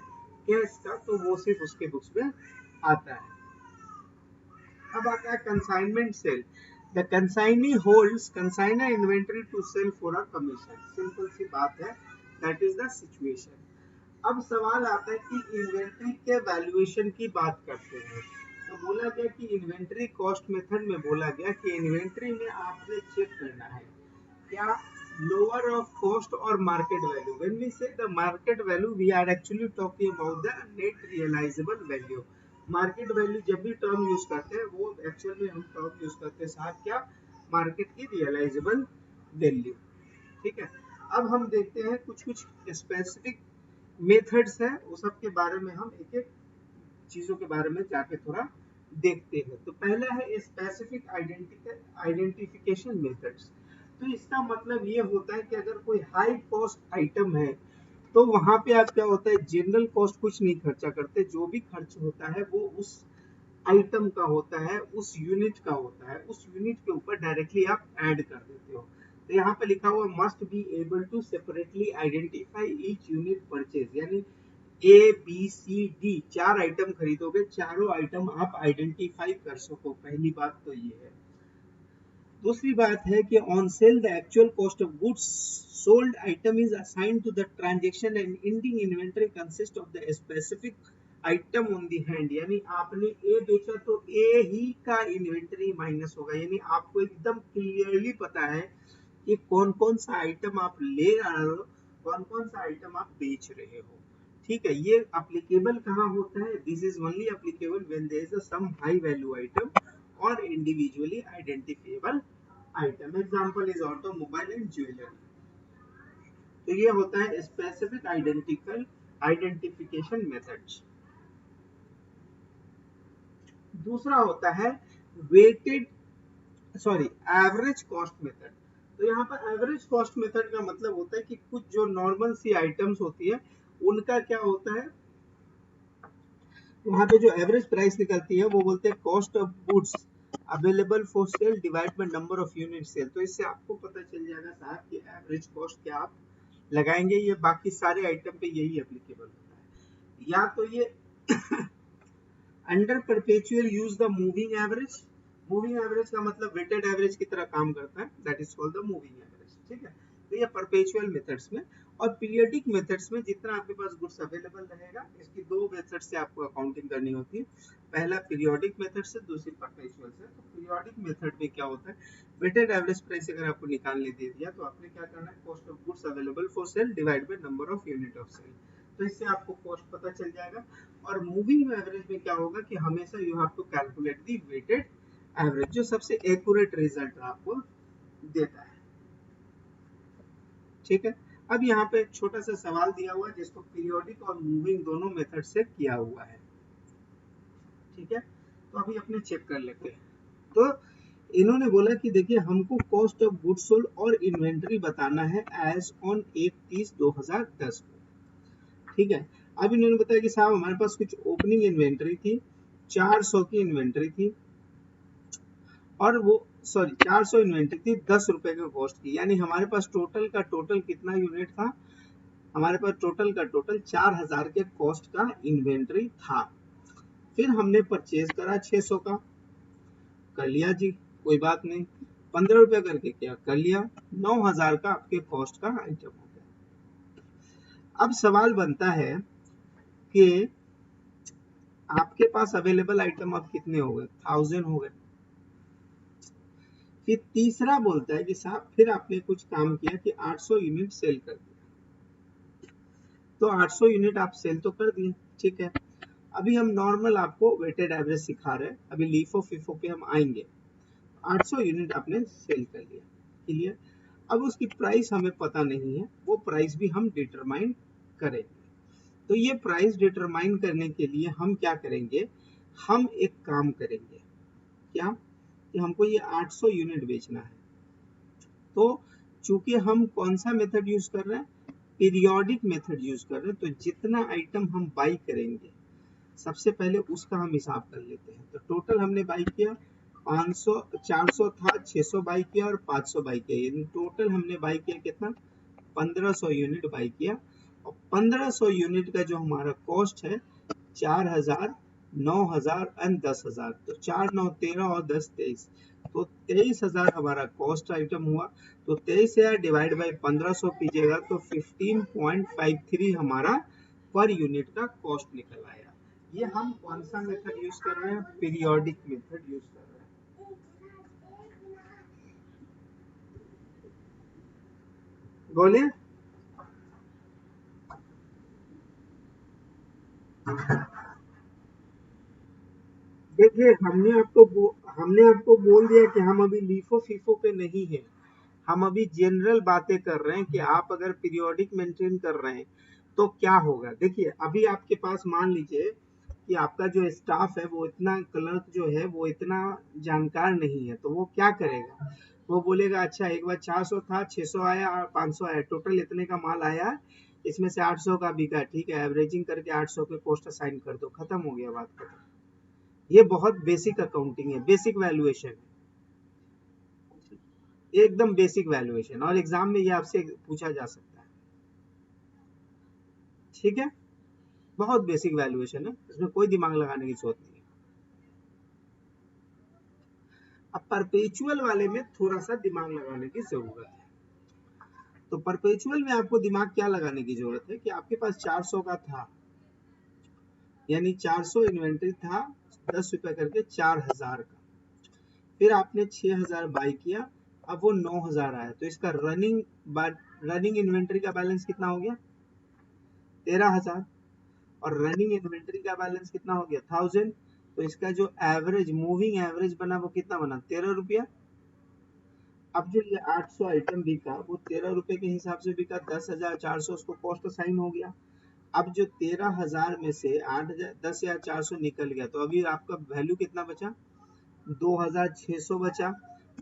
[SPEAKER 1] कैश का तो वो सिर्फ उसके बुक्स में आता है। अब आता है consignment sale. The consignee holds consignor inventory to sell for a commission. Simple सी बात है, दैट इज द सिचुएशन। अब सवाल आता है कि इन्वेंट्री के वैल्यूएशन की बात करते हैं। तो बोला गया कि इन्वेंट्री कॉस्ट मेथड में बोला गया कि इन्वेंट्री में आपने चेक करना है क्या, लोअर ऑफ कॉस्ट और market value. When we say the market value we are actually talking about the net realisable value. Market value जब भी टर्म यूज करते हैं वो एक्चुअल में हम टर्म यूज करते हैं साहब क्या, मार्केट की रियलाइजेबल वैल्यू। ठीक है, अब हम देखते हैं कुछ कुछ स्पेसिफिक मेथड्स है, उस सब के बारे में हम एक एक चीजों के बारे में जाके थोड़ा देखते हैं। तो पहला है स्पेसिफिक आइडेंटिफिकेशन मेथड्स। तो इसका मतलब ये होता है कि अगर कोई हाई कॉस्ट आइटम है तो वहां पे आप क्या होता है, जनरल कॉस्ट कुछ नहीं खर्चा करते, जो भी खर्च होता है वो उस आइटम का होता है, उस यूनिट का होता है, उस यूनिट के ऊपर डायरेक्टली आप ऐड कर देते हो। तो यहाँ पे लिखा हुआ must be able to separately identify each unit purchase, यानी A B C D 4 item खरीदोगे, चारों आइटम आप आइडेंटिफाई कर सको, पहली बात तो ये है। दूसरी बात है कि on sale the actual cost of goods sold item is assigned to the transaction and ending inventory consist of the specific item on the hand, यानी आपने ए बेचा तो ए ही का इन्वेंटरी माइनस होगा, यानी आपको एकदम क्लियरली पता है कि कौन कौन सा आइटम आप ले रहे हो, कौन कौन सा आइटम आप बेच रहे हो। ठीक है, ये एप्लीकेबल कहाँ होता है, this is only applicable when there is a some high value item और individually identifiable item. Example is automobile and jewellery. तो ये होता है स्पेसिफिक आइडेंटिफिकेशन मेथड्स। दूसरा होता है वेटेड एवरेज कॉस्ट मेथड। तो यहाँ पर एवरेज कॉस्ट मेथड का मतलब होता है कि कुछ जो नॉर्मल सी आइटम्स होती है उनका क्या होता है, वहां पे जो एवरेज प्राइस निकलती है वो बोलते हैं cost of goods available for sale divide by number of unit sale. तो इससे आपको पता चल जाएगा साहब कि एवरेज कॉस्ट क्या आप लगाएंगे, ये बाकी सारे आइटम पे यही एप्लीकेबल होता है। या तो ये under perpetual use the moving average, moving average का मतलब वेटेड एवरेज की तरह काम करता है, that is called the moving average. ठीक है, तो ये परपेचुअल मेथड्स में। और पीरियडिक मेथड्स में जितना आपके पास गुड्स अवेलेबल रहेगा, इसकी दो मेथड से आपको अकाउंटिंग करनी होती है, पहला पीरियोडिक मेथड से, दूसरी परपेचुअल से। तो पीरियोडिक मेथड में क्या होता है, वेटेड एवरेज प्राइस अगर आपको निकालने दे दिया तो आपने क्या करना है, cost of goods available for sale divide by number of unit of sale, तो इससे आपको कॉस्ट पता चल जाएगा। और मूविंग एवरेज में क्या होगा कि हमेशा you have to calculate the weighted average, जो सबसे एक्यूरेट रिजल्ट आपको देता है। ठीक है, अब यहाँ पे एक छोटा सा सवाल दिया हुआ है जिसको पीरियोडिक और मूविंग दोनों मेथड से किया हुआ है। ठीक है, तो अभी अपने चेक कर लेते हैं। तो इन्होंने बोला कि देखिए हमको कॉस्ट ऑफ गुड्स सोल्ड और इन्वेंटरी बताना है एज ऑन 1/30/2010 को। ठीक है, अब इन्होंने बताया कि साहब हमारे पास कुछ ओपनिंग इन्वेंटरी थी, 400 की इन्वेंटरी थी, और वो सॉरी 400 इन्वेंटरी थी 10 रुपए के कॉस्ट की, यानी हमारे पास टोटल का टोटल कितना यूनिट था, हमारे पास टोटल का टोटल 4000 के कॉस्ट का इन्वेंटरी था। फिर हमने परचेज करा 600 का, कर लिया जी, कोई बात नहीं, 15 रुपए करके क्या कर लिया, 9000 का आपके कॉस्ट का आइटम हो गया। अब सवाल बनता है कि आपके पास अवेलेबल आइटम अब कितने हो गए, 1000 हो गए। फिर तीसरा बोलता है कि साहब फिर आपने कुछ काम किया कि 800 यूनिट सेल कर दिया, तो 800 यूनिट आप सेल तो कर दिए, ठीक है। अभी हम नॉर्मल आपको वेटेड एवरेज सिखा रहे हैं, अभी लीफो फीफो पे हम आएंगे। 800 यूनिट आपने सेल कर लिया, क्लियर। अब उसकी प्राइस हमें पता नहीं है, वो प्राइस भी हम डिटरमाइन करेंगे। तो ये प्राइस डिटरमाइन करने के लिए हम क्या करेंगे, हम एक काम करेंगे, क्या कि हमको ये 800 यूनिट बेचना है। तो चूंकि हम कौन सा मेथड यूज कर रहे हैं, पीरियोडिक मेथड यूज कर रहे हैं, तो जितना आइटम हम बाई करेंगे सबसे पहले उसका हम हिसाब कर लेते हैं। तो टोटल हमने बाई किया 500, 400 था, 600 बाई किया और 500 बाई किया, यानी टोटल हमने बाई किया कितना, 1500 यूनिट बाई किया। और 1500 यूनिट का जो हमारा कॉस्ट है 4000, 9000 एंड 10000, तो 4 9 13 और 10 23, तो 23000 हमारा कॉस्ट आइटम हुआ। तो 23000 डिवाइड बाई 1500 कीजिएगा तो 15.53 हमारा पर यूनिट का कॉस्ट निकल आया। ये हम कौन सा मेथड यूज कर रहे हैं, पीरियोडिक मेथड यूज कर रहे हैं, बोलिए। देखिए हमने आपको बोल दिया कि हम अभी लीफो फीफो पे नहीं है, हम अभी जनरल बातें कर रहे हैं कि आप अगर पीरियोडिक मेंटेन कर रहे हैं तो क्या होगा। देखिए अभी आपके पास मान लीजिए कि आपका जो स्टाफ है वो इतना, क्लर्क जो है वो इतना जानकार नहीं है, तो वो क्या करेगा, वो बोलेगा अच्छा एक बार 400 था, 600 आया और 500 आया, टोटल इतने का माल आया, इसमें से 800 का बिका, ठीक है, एवरेजिंग करके 800 के कॉस्ट असाइन कर दो, खत्म हो गया, बात खत्म। ये बहुत बेसिक अकाउंटिंग है, बेसिक वैल्यूएशन है, एकदम बेसिक वैल्यूएशन, और एग्जाम में ये आपसे पूछा जा सकता है। ठीक है, बहुत बेसिक वैल्यूएशन है, इसमें कोई दिमाग लगाने की जरूरत नहीं है। अब परपेचुअल वाले में थोड़ा सा दिमाग लगाने की जरूरत है। तो परपेचुअल में आपको दिमाग क्या लगाने की जरूरत है कि आपके पास 400 का था, यानी 400 इन्वेंट्री था, 10 रुपए करके 4000 का, फिर आपने 6000 बाई किया, अब वो 9000 आया, तो इसका रनिंग इन्वेंट्री का बैलेंस कितना हो गया, 13000, और रनिंग इन्वेंट्री का बैलेंस कितना हो गया, 1000, तो इसका जो एवरेज मूविंग एवरेज बना वो कितना बना, 13 रुपया। अब जो ये 800 आइटम बिका वो 13 रुपए के हिसाब से बिका, 10,400 उसको कॉस्ट साइन हो गया। अब जो 13,000 में से 8,000 10,400 निकल गया, तो अभी आपका वैल्यू कितना बचा, 2,600 बचा।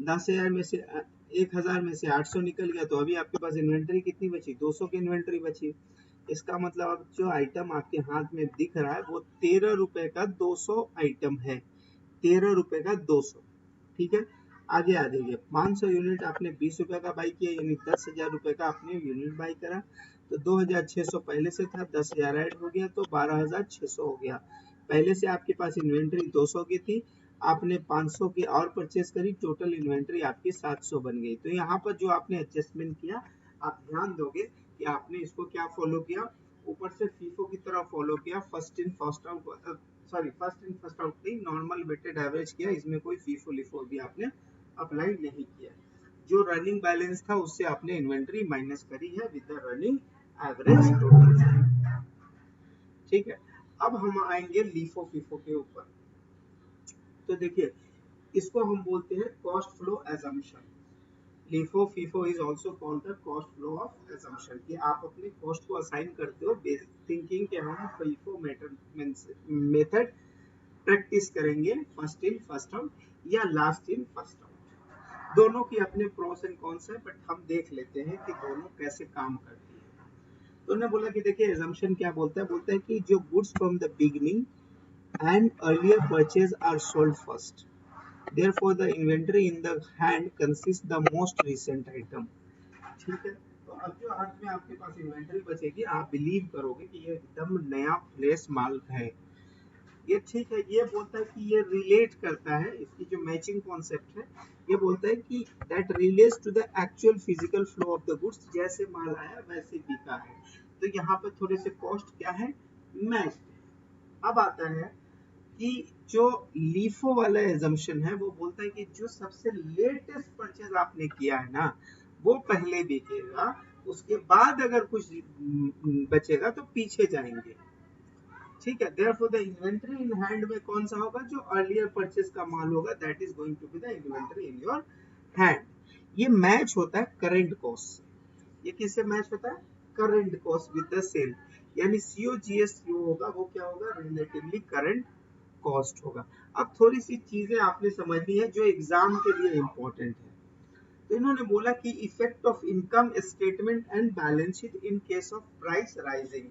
[SPEAKER 1] 10,000 में से 1,000 में से 800 निकल गया, तो अभी आपके पास इन्वेंटरी कितनी बची, 200 की इन्वेंटरी बची। इसका मतलब अब जो आइटम आपके हाथ में दिख रहा है वो 13 रुपए का 200 आइटम है, 13 रुपए का 200। ठीक है, आगे आ जाइए, 500 यूनिट आपने 20 रुपए का बाई किया, यानी 10,000 रुपए का आपने यूनिट बाई करा, तो 2,600 पहले से था, 10,000 ऐड हो गया तो 12,600 हो गया। पहले से आपके पास इन्वेंट्री 200 की थी, आपने 500 की और परचेज करी, टोटल इन्वेंट्री आपकी 700 बन गई। तो यहाँ पर जो आपने एडजस्टमेंट किया, आप ध्यान दोगे कि आपने इसको क्या फॉलो किया, ऊपर से फीफो की तरह फॉलो किया, first in first out, sorry first in first out नहीं, नॉर्मल वेटेड एवरेज किया, इसमें कोई फीफो लिफो भी आपने अप्लाई नहीं किया। जो रनिंग बैलेंस था उससे आपने इन्वेंट्री माइनस करी है with the running average total. ठीक है, अब हम आएंगे लीफो फीफो के ऊपर। तो देखिए, इसको हम बोलते हैं cost flow assumption. LIFO FIFO is also called the cost flow of assumption, कि आप अपने कॉस्ट को असाइन करते हो थिंकिंग कि हम FIFO मेथड प्रैक्टिस करेंगे फर्स्ट इन फर्स्ट आउट या लास्ट इन फर्स्ट आउट। दोनों की अपने प्रोस एंड कॉन्स है, बट हम देख लेते हैं कि दोनों कैसे काम करती है। तो उन्होंने बोला कि देखिए एजम्पशन क्या बोलता है कि जो goods from the beginning and earlier purchase are sold first, therefore the inventory in the hand consists the most recent item। ठीक है, तो अब जो हाथ में आपके पास इन्वेंटरी बचेगी, आप बिलीव करोगे कि ये एकदम नया फ्रेश माल है। ये ठीक है, ये बोलता है कि ये रिलेट करता है, इसकी जो मैचिंग कॉन्सेप्ट है, ये बोलता है कि that relates to the actual physical flow of the goods, जैसे माल आया वैसे बिका है। तो यहाँ पर थोड़े से कॉस्ट क्या है, मैच। अब आता है कि जो लीफो वाला एजम्पशन है वो बोलता है कि जो सबसे लेटेस्ट परचेज आपने किया है ना, वो पहले बिकेगा, उसके बाद अगर कुछ बचेगा तो पीछे जाएंगे। ठीक है, therefore the inventory in hand में कौन सा होगा, जो अर्लियर परचेज का माल होगा, that is going to be the inventory in your hand. ये मैच होता है करंट कॉस्ट से। ये किससे मैच होता है, current cost with the sale, यानी COGS जो होगा वो क्या होगा, रिलेटिवली करंट कॉस्ट होगा। अब थोड़ी सी चीजें आपने समझनी है जो एग्जाम के लिए इंपॉर्टेंट है। तो इन्होंने बोला कि effect of income statement and balance sheet in case of price rising.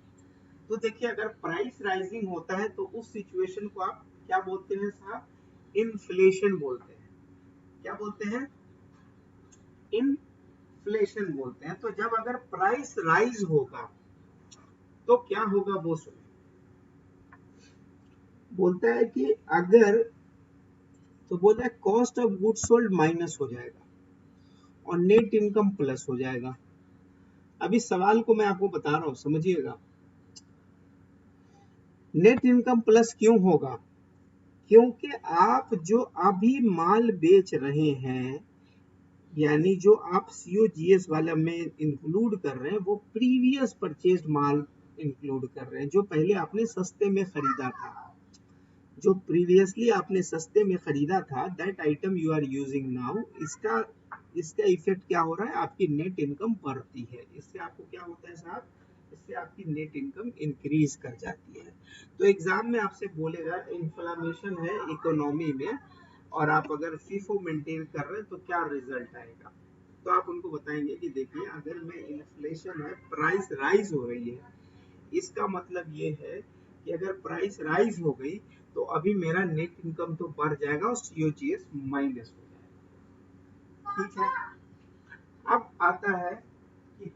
[SPEAKER 1] तो देखिए, अगर प्राइस राइजिंग होता है तो उस सिचुएशन को आप क्या बोलते हैं साहब, इन्फ्लेशन बोलते हैं। क्या बोलते हैं, इन्फ्लेशन बोलते हैं। तो जब अगर प्राइस राइज होगा तो क्या होगा वो सुनिए। बोलता है कि अगर, तो बोलता है cost of goods sold minus हो जाएगा और नेट इनकम प्लस हो जाएगा। अभी सवाल को मैं आपको बता रहा हूं, समझिएगा। नेट इनकम प्लस क्यों होगा, क्योंकि आप जो अभी माल बेच रहे हैं, यानी जो आप COGS वाला में इंक्लूड कर रहे हैं, वो प्रीवियस परचेज माल इंक्लूड कर रहे हैं, जो पहले आपने सस्ते में खरीदा था। जो प्रीवियसली आपने सस्ते में खरीदा था, that item you are using now, इसका इफेक्ट क्या हो रहा है, आपकी नेट इनकम बढ़ती है। इससे आपको क्या होता है साहब, इससे आपकी नेट इनकम इंक्रीज कर जाती है। तो एग्जाम में आपसे बोलेगा इन्फ्लेशन है इकोनॉमी में, और आप अगर फीफो मेंटेन कर रहे हैं तो क्या रिजल्ट आएगा। तो आप उनको बताएंगे कि देखिए, अगर मैं इन्फ्लेशन है, प्राइस राइज हो रही है, इसका मतलब ये है कि अगर प्राइस राइज हो गई तो अभी मेरा नेट इनकम तो बढ़ जाएगा और COGS माइनस हो जाएगा। ठीक है, अब आता है कि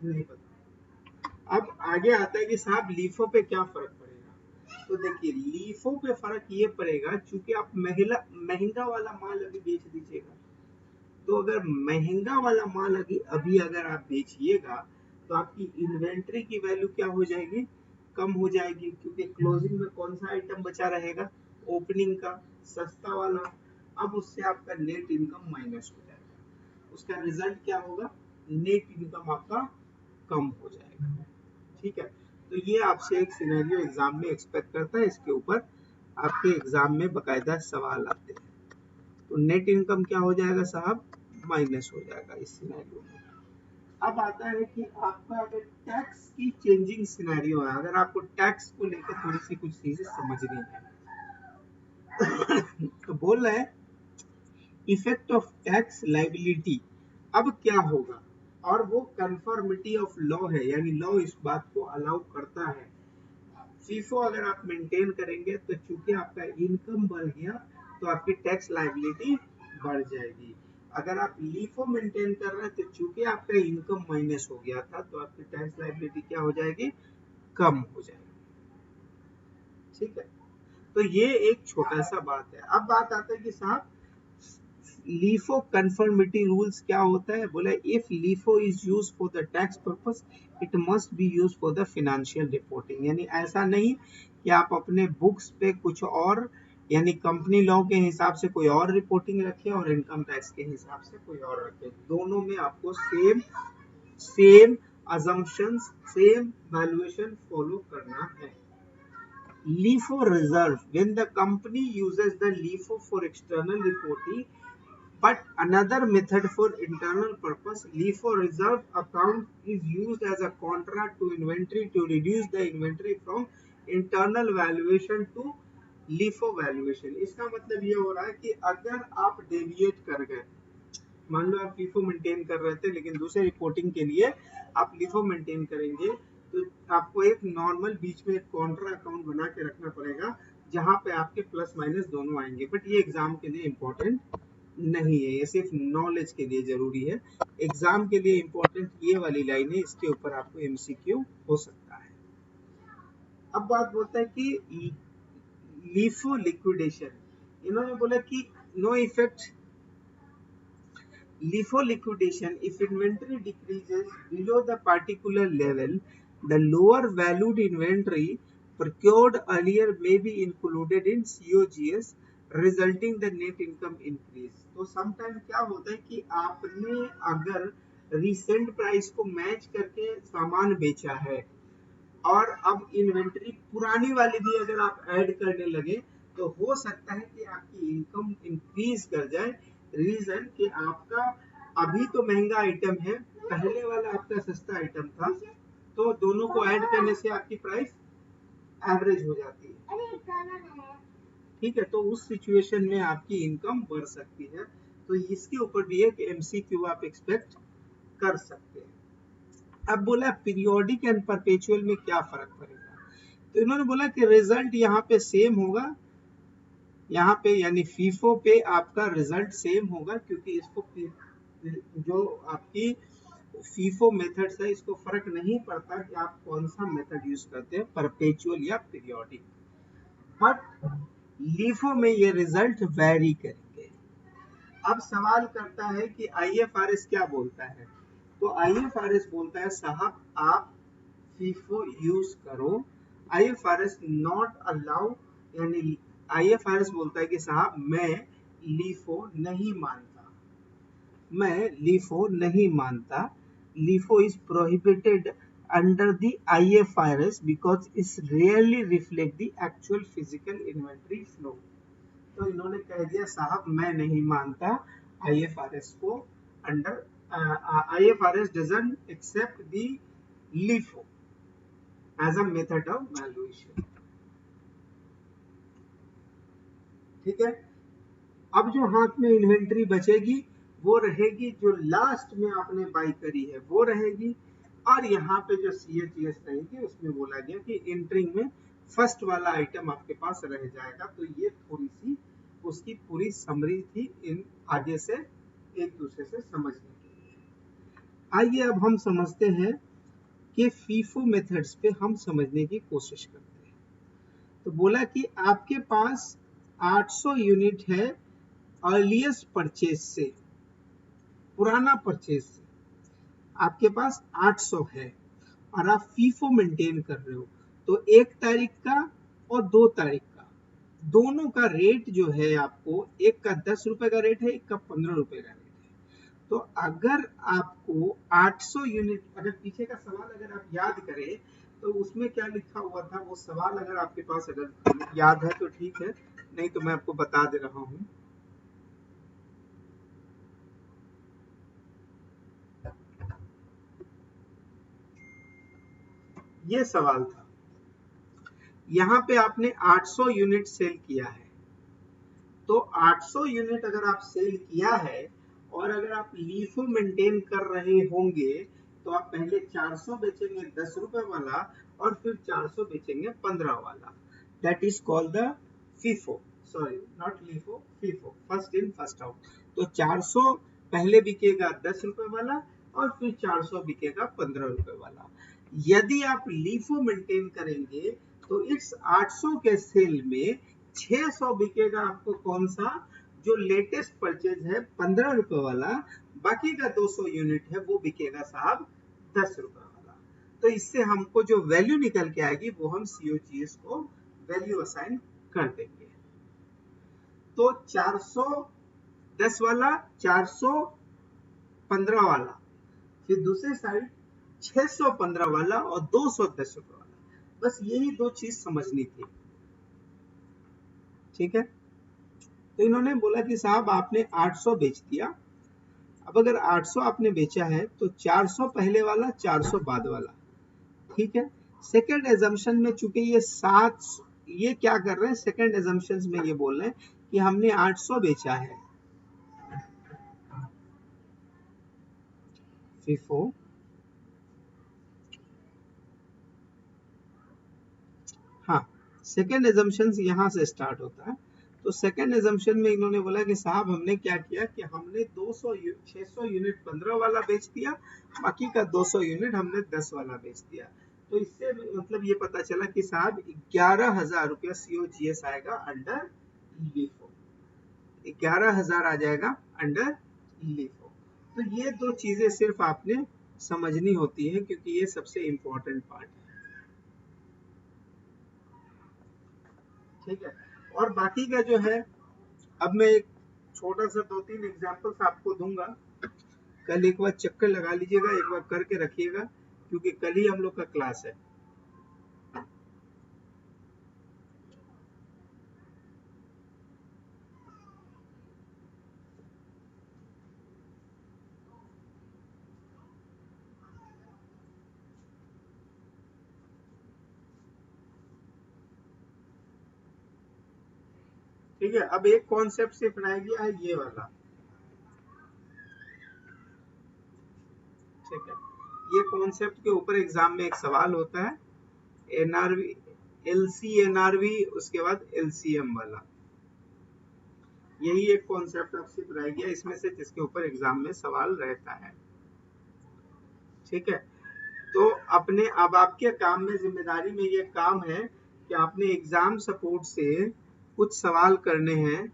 [SPEAKER 1] नहीं पता, अब आगे आता है कि साहब लीफो पे क्या फर्क पड़ेगा। तो देखिए, लीफो पे फर्क ये पड़ेगा, चूंकि आप महंगा वाला माल अभी बेच दीजिएगा, तो अगर महंगा वाला माल अभी अगर आप बेचिएगा तो आपकी इन्वेंट्री की वैल्यू क्या हो जाएगी, कम हो जाएगी, क्योंकि क्लोजिंग में कौन सा आइटम बचा रहेगा, ओपनिंग का सस्ता वाला। अब उससे आपका नेट इनकम माइनस हो जाएगा, उसका रिजल्ट क्या होगा, नेट इनकम आपका कम हो जाएगा। ठीक है, तो ये आपसे एक सिनेरियो एग्जाम में एक्सपेक्ट करता है, इसके ऊपर आपके एग्जाम में बकायदा सवाल आते हैं। तो नेट इनकम क्या हो जाएगा साहब, माइनस हो जाएगा इस सिनेरियो में। अब आता है कि आपका अगर टैक्स की चेंजिंग सिनेरियो है, अगर आपको टैक्स को लेकर थोड़ी सी कुछ चीजें समझनी है तो बोल रहे हैं इफेक्ट ऑफ टैक्स लाइबिलिटी। अब क्या होगा, और वो कंफर्मिटी ऑफ लॉ है, यानी लॉ इस बात को अलाउ करता है। फीफो अगर आप मेंटेन करेंगे तो चूंकि आपका इनकम बढ़ गया तो आपकी टैक्स लायबिलिटी बढ़ जाएगी। अगर आप लीफो मेंटेन कर रहे हैं तो चूंकि आपका इनकम माइनस हो गया था तो आपकी टैक्स लायबिलिटी क्या हो जाएगी, कम हो जाएगी। ठीक है, तो ये एक छोटा सा बात है। अब बात आता है कि साहब LIFO कंफर्मिटी रूल्स क्या होता है। बोला if LIFO is use for the tax purpose it must be use for the financial reporting. यानी ऐसा नहीं कि आप अपने बुक्स पे कुछ और यानी कंपनी लॉ के हिसाब से कोई और रिपोर्टिंग रखें और इनकम टैक्स के हिसाब से कोई और रखें। दोनों में आपको same assumptions, same valuation follow करना है। LIFO reserve, when the company uses the LIFO for external reporting but another method for internal purpose, LIFO reserve account is used as a contra to inventory to reduce the inventory from internal valuation to LIFO valuation। इसका मतलब ये हो रहा है कि अगर आप deviate कर गए, मान लो आप LIFO मेंटेन कर रहे थे लेकिन दूसरे रिपोर्टिंग के लिए आप LIFO मेंटेन करेंगे, तो आपको एक नॉर्मल बीच में एक कॉन्ट्रा अकाउंट बना के रखना पड़ेगा जहां पे आपके प्लस माइनस दोनों आएंगे। बट ये एग्जाम के लिए इम्पोर्टेंट नहीं है, ये सिर्फ नॉलेज के लिए जरूरी है। एग्जाम के लिए इम्पोर्टेंट ये वाली लाइन है, इसके ऊपर आपको MCQ हो सकता है। अब बात बोलता है कि LIFO लिक्विडेशन, इन्होंने बोला कि no effect LIFO liquidation if inventory decreases below the particular level, the lower valued inventory procured earlier may be included in COGS, resulting the net income increase। तो समटाइम क्या होता है कि आपने अगर रिसेंट प्राइस को मैच करके सामान बेचा है और अब इन्वेंटरी पुरानी वाली भी अगर आप ऐड करने लगे तो हो सकता है कि आपकी इनकम इंक्रीज कर जाए। रीजन कि आपका अभी तो महंगा आइटम है, पहले वाला आपका सस्ता आइटम था, तो दोनों को ऐड करने से आपकी प्राइस एवरेज हो जाती है। ठीक है, तो उस सिचुएशन में आपकी इनकम बढ़ सकती है। तो इसके ऊपर भी एक MCQ आप एक्सपेक्ट कर सकते हैं। अब बोला पीरियोडिक एंड परपेचुअल में क्या फर्क पड़ेगा, तो इन्होंने बोला कि रिजल्ट यहाँ पे सेम होगा, यहाँ पे यानी FIFO पे आपका रिजल्ट सेम होगा, क्योंकि इसको जो आपकी FIFO मेथड्स है इसको फर्क नहीं पड़ता कि आप कौन सा मेथड यूज करते हैं, परपेचुअल या पीरियोडिक। बट LIFO में ये रिजल्ट वेरी करेंगे। अब सवाल करता है कि IFRS क्या बोलता है, तो IFRS बोलता है साहब आप FIFO यूज करो, IFRS नॉट अलाउ, यानी IFRS बोलता है कि साहब मैं LIFO नहीं मानता, मैं LIFO नहीं मानता, LIFO is prohibited under the IFRS because it rarely reflect the actual physical inventory flow। तो इन्होंने कह दिया साहब मैं नहीं मानता IFRS को, under IFRS doesn't accept the LIFO as a method of valuation। ठीक है, अब जो हाथ में इन्वेंट्री बचेगी वो रहेगी जो लास्ट में आपने बाई करी है वो रहेगी, और यहाँ पे जो CHS रहेगी उसमें बोला गया कि एंट्रिंग में फर्स्ट वाला आइटम आपके पास रह जाएगा। तो ये थोड़ी सी उसकी पूरी समरी थी, इन आगे से एक दूसरे से समझने के लिए। आइए अब हम समझते हैं कि FIFO मेथड्स पे हम समझने की कोशिश करते हैं। तो बोला कि आपके पास 800 यूनिट है अर्लीस्ट परचेज से, पुराना परचेज से आपके पास 800 है और आप FIFO मेंटेन कर रहे हो, तो 1 तारीख का और 2 तारीख का दोनों का रेट जो है आपको, एक का 10 रुपए का रेट है, एक का 15 रुपए का रेट है। तो अगर आपको 800 यूनिट, अगर पीछे का सवाल अगर आप याद करें तो उसमें क्या लिखा हुआ था, वो सवाल अगर आपके पास अगर याद है तो ठीक है, नहीं तो मैं आपको बता दे रहा हूँ। ये सवाल था, यहाँ पे आपने 800 यूनिट सेल किया है, तो 800 यूनिट अगर आप सेल किया है और अगर आप LIFO मेंटेन कर रहे होंगे तो आप पहले 400 बेचेंगे 10 रुपए वाला और फिर 400 बेचेंगे 15 वाला। That is called the FIFO, sorry not LIFO, FIFO, first in first out. तो 400 पहले बिकेगा 10 रुपए वाला और फिर 400 बिकेगा 15 रुपए वाला। यदि आप LIFO मेंटेन करेंगे तो इस 800 के सेल में 600 बिकेगा आपको कौन सा, जो लेटेस्ट परचेज है 15 रुपए वाला, बाकी का 200 यूनिट है वो बिकेगा साहब 10 रुपए वाला। तो इससे हमको जो वैल्यू निकल के आएगी वो हम COGS को वैल्यू असाइन कर देंगे। तो 410 वाला, 415 वाला, फिर दूसरे साइड 615 वाला और 210 रुपए वाला, बस यही दो चीज समझनी थी। ठीक है, तो इन्होंने बोला कि साहब आपने 800 बेच दिया। अब अगर 800 आपने बेचा है तो 400 पहले वाला, 400 बाद वाला। ठीक है, सेकंड एजम्पशन में चूंकि ये 7, ये क्या कर रहे हैं, सेकंड एजम्पशन में ये बोल रहे हैं कि हमने 800 बेचा है, FIFO हाँ, सेकंड एजम्पशन यहाँ से स्टार्ट होता है। तो सेकंड एजम्पशन में इन्होंने बोला कि साहब हमने क्या किया कि हमने 600 यूनिट 15 वाला बेच दिया, बाकी का 200 यूनिट हमने 10 वाला बेच दिया। तो इससे मतलब ये पता चला कि साहब 11,000 रुपया COGS आएगा अंडर LIFO, 11,000 आ जाएगा अंडर LIFO। तो ये दो चीजें सिर्फ आपने समझनी होती है क्योंकि ये सबसे इम्पोर्टेंट पार्ट है। ठीक है, और बाकी का जो है, अब मैं एक छोटा सा 2-3 एग्जांपल्स आपको दूंगा। कल एक बार चक्कर लगा लीजिएगा, एक बार करके रखिएगा क्योंकि कल ही हम लोग का क्लास है। ठीक है, अब एक कॉन्सेप्ट सिर्फ रह गया है ये वाला। ठीक है, ये कॉन्सेप्ट के ऊपर एग्जाम में एक सवाल होता है, NRV, LC-NRV, उसके बाद LCM वाला। यही एक कॉन्सेप्ट अब सिर्फ रह गया इसमें से जिसके ऊपर एग्जाम में सवाल रहता है। ठीक है, तो अपने अब आपके काम में, जिम्मेदारी में ये काम है कि आपने एग्जाम सपोर्ट से कुछ सवाल करने हैं